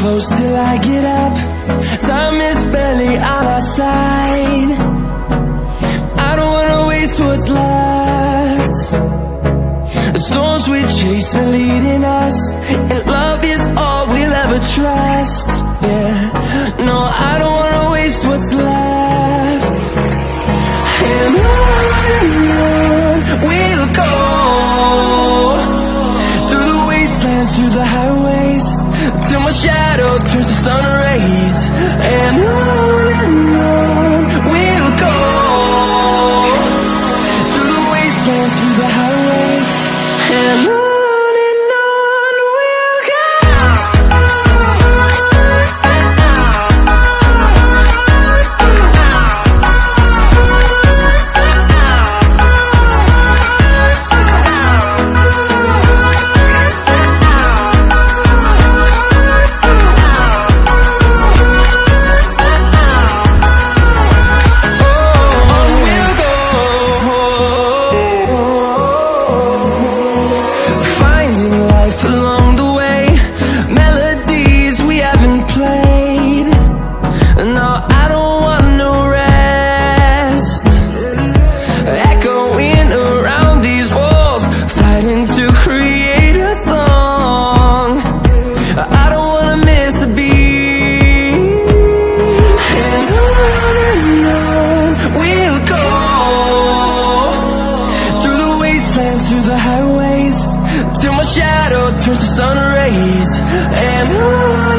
close till I get up. Time is barely on our side. I don't wanna waste what's left. The storms we chase are leading us, and love is all we'll ever trust. Yeah, no, I don't wanna waste what's left. And on we'll go, through the wastelands, through the highways, till my shadow turns to sun rays. And on we'll go, through the wastelands, through the highways, and on we'll go. Through the highways, till my shadow turns to sun rays. And on